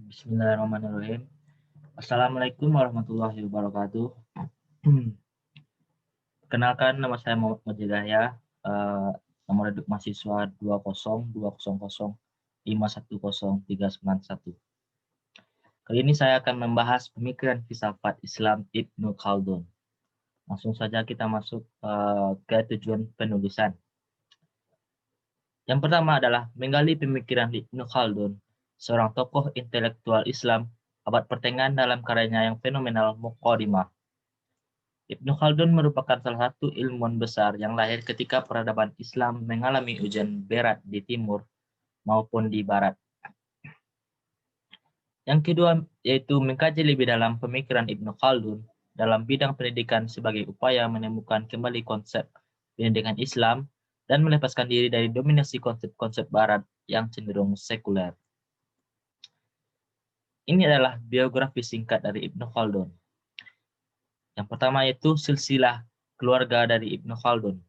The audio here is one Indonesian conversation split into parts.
Bismillahirrahmanirrahim. Assalamualaikum warahmatullahi wabarakatuh. Kenalkan, nama saya Muhammad Majid Yahya, nomor induk mahasiswa 20200510391. Kali ini saya akan membahas pemikiran filsafat Islam Ibnu Khaldun. Langsung saja kita masuk ke tujuan penulisan. Yang pertama adalah menggali pemikiran Ibnu Khaldun, seorang tokoh intelektual Islam abad pertengahan dalam karyanya yang fenomenal Muqaddimah. Ibnu Khaldun merupakan salah satu ilmuwan besar yang lahir ketika peradaban Islam mengalami ujian berat di timur maupun di barat. Yang kedua yaitu mengkaji lebih dalam pemikiran Ibnu Khaldun dalam bidang pendidikan sebagai upaya menemukan kembali konsep pendidikan Islam dan melepaskan diri dari dominasi konsep-konsep barat yang cenderung sekuler. Ini adalah biografi singkat dari Ibnu Khaldun. Yang pertama yaitu silsilah keluarga dari Ibnu Khaldun.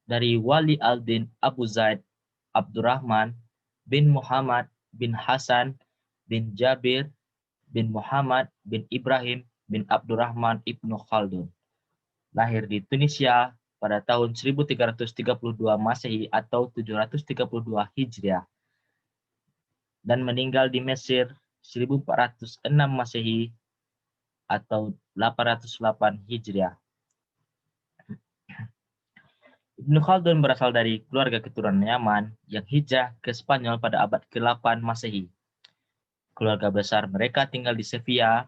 Dari Wali al-Din Abu Zaid Abdurrahman bin Muhammad bin Hasan bin Jabir bin Muhammad bin Ibrahim bin Abdurrahman Ibnu Khaldun. Lahir di Tunisia pada tahun 1332 Masehi atau 732 Hijriah dan meninggal di Mesir 1406 Masehi atau 808 Hijriah. Ibnu Khaldun berasal dari keluarga keturunan Yaman yang hijrah ke Spanyol pada abad ke-8 Masehi. Keluarga besar mereka tinggal di Sevilla.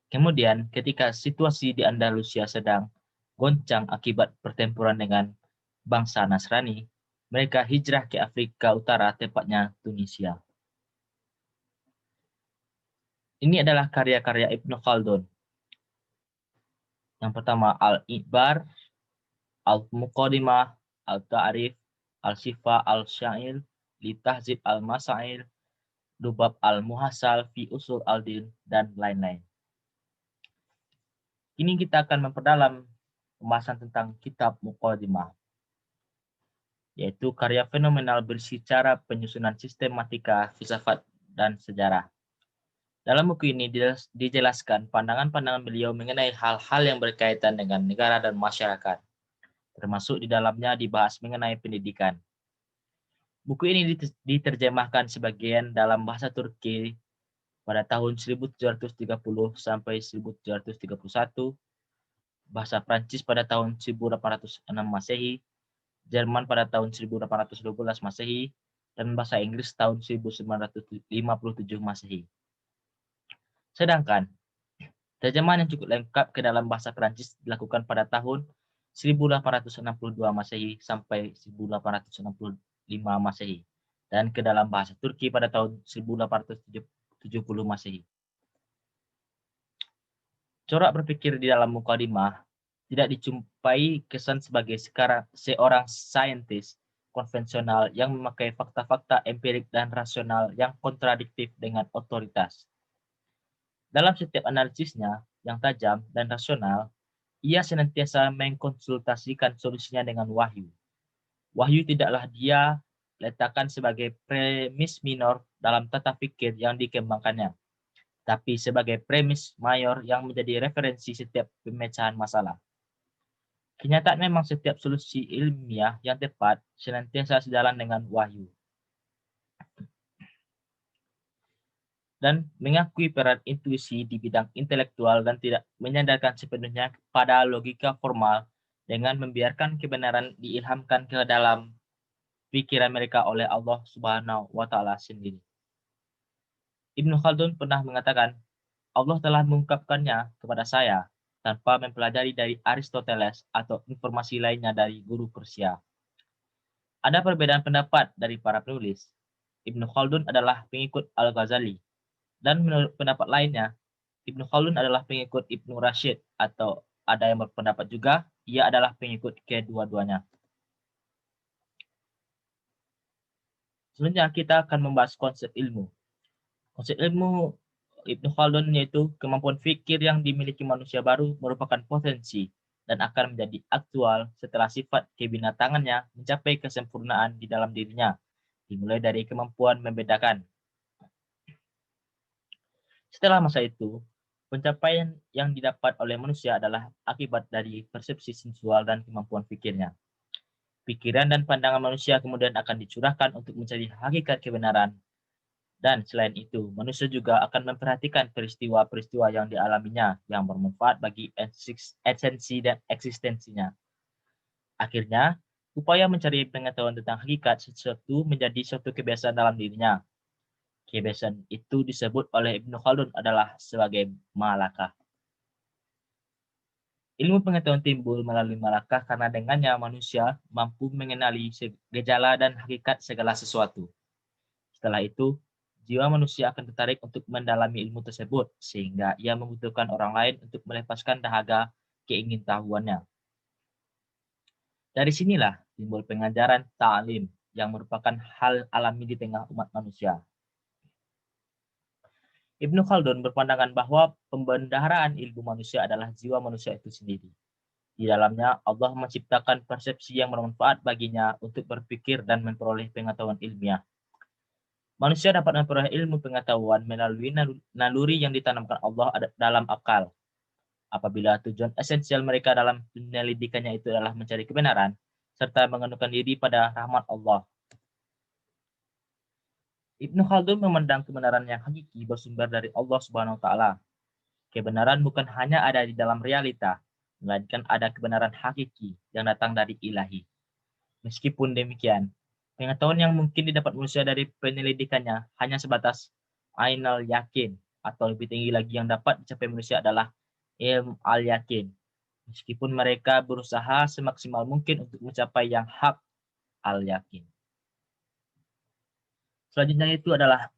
Kemudian, ketika situasi di Andalusia sedang goncang akibat pertempuran dengan bangsa Nasrani, mereka hijrah ke Afrika Utara, tepatnya Tunisia. Ini adalah karya-karya Ibnu Khaldun. Yang pertama, Al-Ibar, Al-Muqaddimah, Al-Ta'rif, Al-Shifa, Al-Syair, Litahzib Al-Masail, Lubab Al-Muhasal, Fi Usul Al-Din, dan lain-lain. Ini kita akan memperdalam pembahasan tentang kitab Muqaddimah, yaitu karya fenomenal berisi cara penyusunan sistematika, filsafat, dan sejarah. Dalam buku ini dijelaskan pandangan-pandangan beliau mengenai hal-hal yang berkaitan dengan negara dan masyarakat. Termasuk di dalamnya dibahas mengenai pendidikan. Buku ini diterjemahkan sebagian dalam bahasa Turki pada tahun 1730 sampai 1731, bahasa Prancis pada tahun 1806 Masehi, Jerman pada tahun 1812 Masehi, dan bahasa Inggris tahun 1957 Masehi. Sedangkan terjemahan yang cukup lengkap ke dalam bahasa Prancis dilakukan pada tahun 1862 Masehi sampai 1865 Masehi, dan ke dalam bahasa Turki pada tahun 1870 Masehi. Corak berpikir di dalam Muqaddimah tidak dijumpai kesan sebagai seorang saintis konvensional yang memakai fakta-fakta empirik dan rasional yang kontradiktif dengan otoritas. Dalam setiap analisisnya yang tajam dan rasional, ia senantiasa mengkonsultasikan solusinya dengan wahyu. Wahyu tidaklah dia letakkan sebagai premis minor dalam tata pikir yang dikembangkannya, tapi sebagai premis mayor yang menjadi referensi setiap pemecahan masalah. Kenyataan memang setiap solusi ilmiah yang tepat senantiasa sejalan dengan wahyu, dan mengakui peran intuisi di bidang intelektual dan tidak menyandarkan sepenuhnya pada logika formal dengan membiarkan kebenaran diilhamkan ke dalam pikiran mereka oleh Allah Subhanahu wa Ta'ala sendiri. Ibnu Khaldun pernah mengatakan, Allah telah mengungkapkannya kepada saya tanpa mempelajari dari Aristoteles atau informasi lainnya dari guru Persia. Ada perbedaan pendapat dari para penulis. Ibnu Khaldun adalah pengikut Al-Ghazali, dan menurut pendapat lainnya, Ibnu Khaldun adalah pengikut Ibnu Rashid, atau ada yang berpendapat juga ia adalah pengikut kedua-duanya. Selanjutnya kita akan membahas konsep ilmu. Konsep ilmu Ibnu Khaldun yaitu kemampuan fikir yang dimiliki manusia baru merupakan potensi dan akan menjadi aktual setelah sifat kebinatangannya mencapai kesempurnaan di dalam dirinya, dimulai dari kemampuan membedakan. Setelah masa itu, pencapaian yang didapat oleh manusia adalah akibat dari persepsi sensual dan kemampuan pikirnya. Pikiran dan pandangan manusia kemudian akan dicurahkan untuk mencari hakikat kebenaran. Dan selain itu, manusia juga akan memperhatikan peristiwa-peristiwa yang dialaminya yang bermanfaat bagi esensi dan eksistensinya. Akhirnya, upaya mencari pengetahuan tentang hakikat sesuatu menjadi suatu kebiasaan dalam dirinya. Kebiasaan itu disebut oleh Ibnu Khaldun adalah sebagai malakah. Ilmu pengetahuan timbul melalui malakah karena dengannya manusia mampu mengenali gejala dan hakikat segala sesuatu. Setelah itu, jiwa manusia akan tertarik untuk mendalami ilmu tersebut, sehingga ia membutuhkan orang lain untuk melepaskan dahaga keingintahuannya. Dari sinilah timbul pengajaran ta'lim yang merupakan hal alami di tengah umat manusia. Ibnu Khaldun berpandangan bahwa pembendaharaan ilmu manusia adalah jiwa manusia itu sendiri. Di dalamnya, Allah menciptakan persepsi yang bermanfaat baginya untuk berpikir dan memperoleh pengetahuan ilmiah. Manusia dapat memperoleh ilmu pengetahuan melalui naluri yang ditanamkan Allah dalam akal. Apabila tujuan esensial mereka dalam penyelidikannya itu adalah mencari kebenaran, serta mengenuhkan diri pada rahmat Allah. Ibnu Khaldun memandang kebenaran yang hakiki bersumber dari Allah Subhanahu wa taala. Kebenaran bukan hanya ada di dalam realita, melainkan ada kebenaran hakiki yang datang dari Ilahi. Meskipun demikian, pengetahuan yang mungkin didapat manusia dari penyelidikannya hanya sebatas ainal yakin, atau lebih tinggi lagi yang dapat dicapai manusia adalah ilm al yakin. Meskipun mereka berusaha semaksimal mungkin untuk mencapai yang hak al yakin. Selanjutnya itu adalah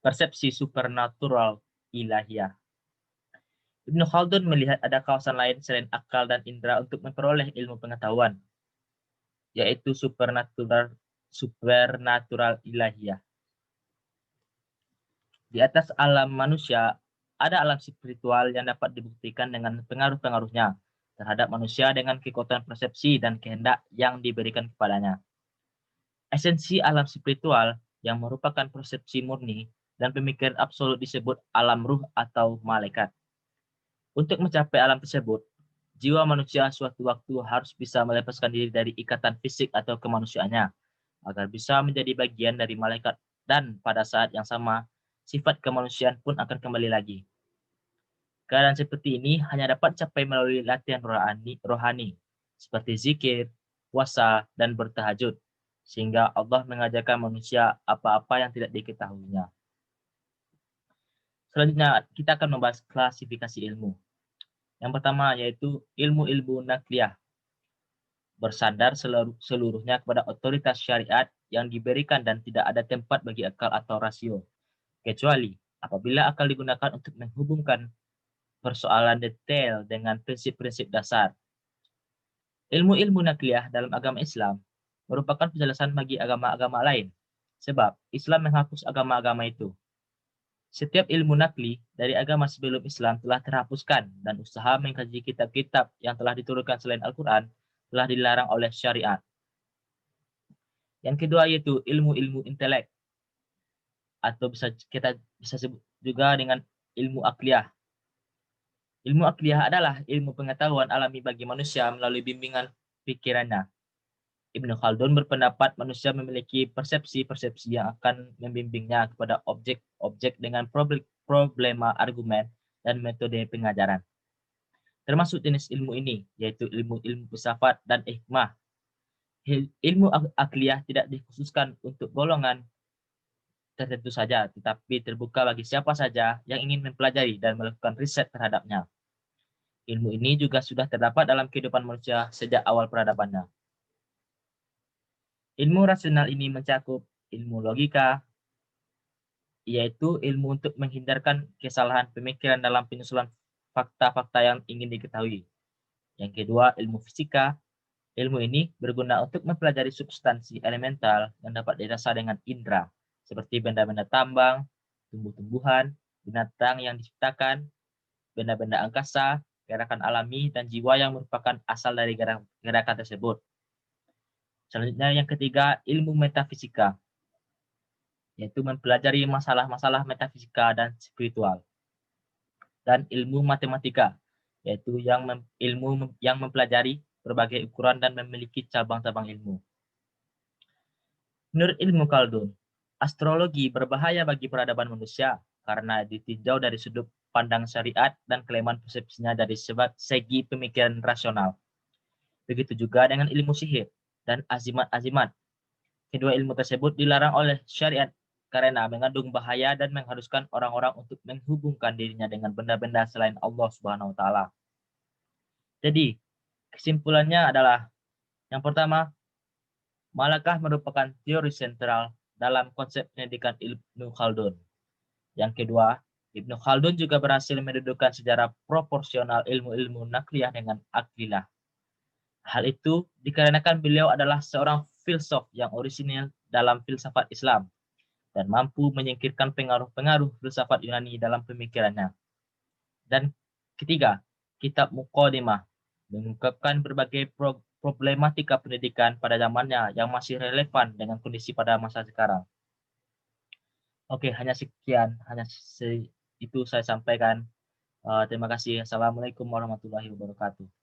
persepsi supernatural ilahiyah. Ibnu Khaldun melihat ada kawasan lain selain akal dan indera untuk memperoleh ilmu pengetahuan, yaitu supernatural ilahiyah. Di atas alam manusia, ada alam spiritual yang dapat dibuktikan dengan pengaruh-pengaruhnya terhadap manusia dengan kekuatan persepsi dan kehendak yang diberikan kepadanya. Esensi alam spiritual yang merupakan persepsi murni dan pemikiran absolut disebut alam ruh atau malaikat. Untuk mencapai alam tersebut, jiwa manusia suatu waktu harus bisa melepaskan diri dari ikatan fisik atau kemanusiaannya, agar bisa menjadi bagian dari malaikat, dan pada saat yang sama, sifat kemanusiaan pun akan kembali lagi. Keadaan seperti ini hanya dapat dicapai melalui latihan rohani, seperti zikir, puasa, dan bertahajud, sehingga Allah mengajarkan manusia apa-apa yang tidak diketahuinya. Selanjutnya, kita akan membahas klasifikasi ilmu. Yang pertama yaitu ilmu-ilmu nakliyah, bersandar seluruhnya kepada otoritas syariat yang diberikan dan tidak ada tempat bagi akal atau rasio, kecuali apabila akal digunakan untuk menghubungkan persoalan detail dengan prinsip-prinsip dasar. Ilmu-ilmu nakliyah dalam agama Islam merupakan penjelasan bagi agama-agama lain, sebab Islam menghapus agama-agama itu. Setiap ilmu nakli dari agama sebelum Islam telah terhapuskan dan usaha mengkaji kitab-kitab yang telah diturunkan selain Al-Quran telah dilarang oleh syariat. Yang kedua yaitu ilmu-ilmu intelek, atau kita bisa sebut juga dengan ilmu akliyah. Ilmu akliyah adalah ilmu pengetahuan alami bagi manusia melalui bimbingan pikirannya. Ibnu Khaldun berpendapat manusia memiliki persepsi-persepsi yang akan membimbingnya kepada objek-objek dengan problema argumen dan metode pengajaran. Termasuk jenis ilmu ini, yaitu ilmu-ilmu filsafat dan hikmah. Ilmu akliyah tidak dikhususkan untuk golongan tertentu saja, tetapi terbuka bagi siapa saja yang ingin mempelajari dan melakukan riset terhadapnya. Ilmu ini juga sudah terdapat dalam kehidupan manusia sejak awal peradabannya. Ilmu rasional ini mencakup ilmu logika, yaitu ilmu untuk menghindarkan kesalahan pemikiran dalam penyusunan fakta-fakta yang ingin diketahui. Yang kedua, ilmu fisika. Ilmu ini berguna untuk mempelajari substansi elemental yang dapat dirasa dengan indera, seperti benda-benda tambang, tumbuh-tumbuhan, binatang yang diciptakan, benda-benda angkasa, gerakan alami, dan jiwa yang merupakan asal dari gerakan tersebut. Selanjutnya yang ketiga, ilmu metafisika, yaitu mempelajari masalah-masalah metafisika dan spiritual. Dan ilmu matematika, yaitu ilmu yang mempelajari berbagai ukuran dan memiliki cabang-cabang ilmu. Menurut ilmu Khaldun, astrologi berbahaya bagi peradaban manusia karena ditinjau dari sudut pandang syariat dan kelemahan persepsinya dari segi pemikiran rasional. Begitu juga dengan ilmu sihir dan azimat-azimat. Kedua ilmu tersebut dilarang oleh syariat karena mengandung bahaya dan mengharuskan orang-orang untuk menghubungkan dirinya dengan benda-benda selain Allah Subhanahu wa taala. Jadi, kesimpulannya adalah yang pertama, Malakah merupakan teori sentral dalam konsep pendidikan Ibnu Khaldun. Yang kedua, Ibnu Khaldun juga berhasil mendudukan sejarah proporsional ilmu-ilmu nakliyah dengan aklilah. Hal itu dikarenakan beliau adalah seorang filsuf yang orisinil dalam filsafat Islam dan mampu menyingkirkan pengaruh-pengaruh filsafat Yunani dalam pemikirannya. Dan ketiga, kitab Muqaddimah mengungkapkan berbagai problematika pendidikan pada zamannya yang masih relevan dengan kondisi pada masa sekarang. Oke, hanya sekian, itu saya sampaikan. Terima kasih. Assalamualaikum warahmatullahi wabarakatuh.